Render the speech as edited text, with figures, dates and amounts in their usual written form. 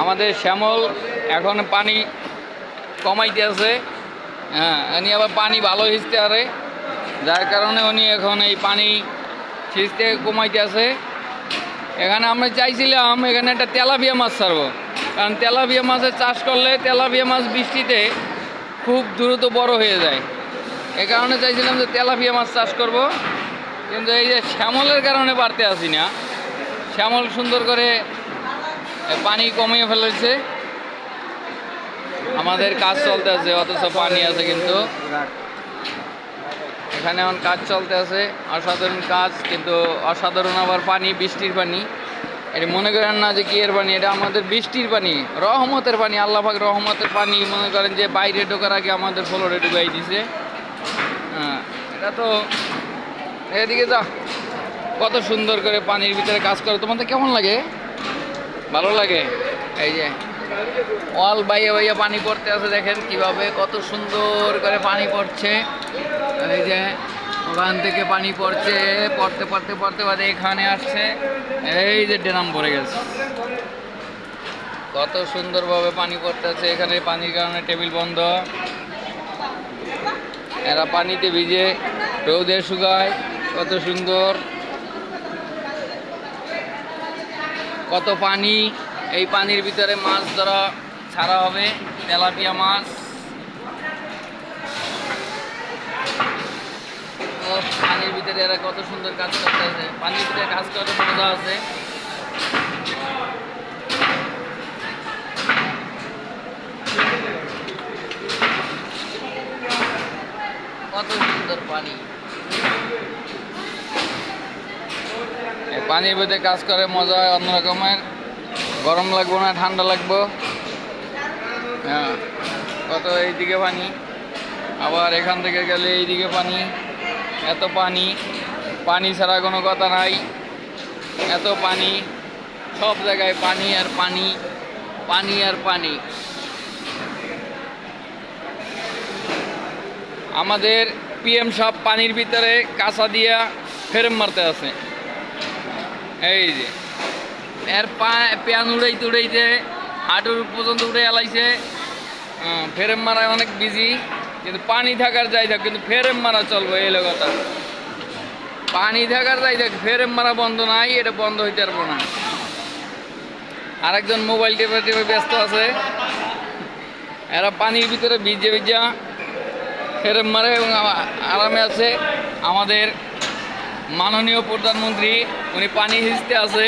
আমাদের শ্যামল এখন পানি কমাইতে আছে। হ্যাঁ, উনি আবার পানি ভালো হিঁচতে পারে, যার কারণে উনি এখন এই পানি ছিঁচতে কমাইতে আছে। এখানে আমরা চাইছিলাম এখানে একটা তেলাপিয়া মাছ ছাড়বো, কারণ তেলাপিয়া মাছের চাষ করলে তেলাপিয়া মাছ বৃষ্টিতে খুব দ্রুত বড় হয়ে যায়। এ কারণে চাইছিলাম যে তেলাপিয়া মাছ চাষ করব, কিন্তু এই যে শ্যামলের কারণে পারতে আসি না। শ্যামল সুন্দর করে পানি কমিয়ে ফেলেছে, আমাদের কাজ চলতে আছে, অথচ পানি আছে কিন্তু এখানে এখন কাজ চলতে আছে। অসাধারণ কাজ, কিন্তু অসাধারণ আবার পানি, বৃষ্টির পানি। এটা মনে করেন না যে কি এর পানি, এটা আমাদের বৃষ্টির পানি, রহমতের পানি, আল্লাহ পাক রহমতের পানি। মনে করেন যে বাইরে ঢোকার আগে আমাদের ফ্লোরে ঢুকাই দিছে। হ্যাঁ, এটা তো এদিকে যা কত সুন্দর করে পানির ভিতরে কাজ করে। তোমাদের কেমন লাগে? ভালো লাগে? এই যে অল বাইয়ে বাইয়ে পানি পড়তে আছে, দেখেন কিভাবে কত সুন্দর করে পানি পড়ছে। এই যে ওখান থেকে পানি পড়ছে, পড়তে পড়তে পড়তে পড়তে এখানে আসছে, এই যে ড্রাম ভরে গেছে। কত সুন্দরভাবে পানি পড়তেছে। এখানে পানির কারণে টেবিল বন্ধ, এরা পানিতে ভিজে রোদে শুকায়। কত সুন্দর, কত পানি। এই পানির ভিতরে মাছ ধরা ছাড়া হবে, তেলাপিয়া মাছ। পানির ভিতরে এরা কত সুন্দর কাজ করতে আছে, পানির ভিতরে কাজ করতে মজা আছে। কত সুন্দর পানি, পানির ভিতরে কাজ করে মজা হয় অন্য রকমের। গরম লাগবো না, ঠান্ডা লাগবো। হ্যাঁ, কত এইদিকে পানি, আবার এখান থেকে গেলে এইদিকে পানি। এত পানি, পানি ছাড়া কোনো কথা নাই। এত পানি, সব জায়গায় পানি আর পানি, পানি আর পানি। আমাদের পিএম সব পানির ভিতরে কাঁচা দিয়া ফেরেম মারতে আছে। এই যে এর প্যান উড়াইতে উড়াইতে হাঁটুর পর্যন্ত উড়ে এলাইছে। ফেরেম মারায় অনেক বিজি, কিন্তু পানি থাকার যাই থাক, কিন্তু ফেরেম মারা চলবে। এই কথা, পানি থাকার যাই থাক, ফেরেম মারা বন্ধ নাই, এটা বন্ধ হইতে পারবো না। আরেকজন মোবাইল টেপে টেপে ব্যস্ত আছে। এরা পানির ভিতরে ভিজে ভিজা ফেরেম মারে এবং আরামে আছে। আমাদের মাননীয় প্রধানমন্ত্রী উনি পানি হিঁচতে আছে।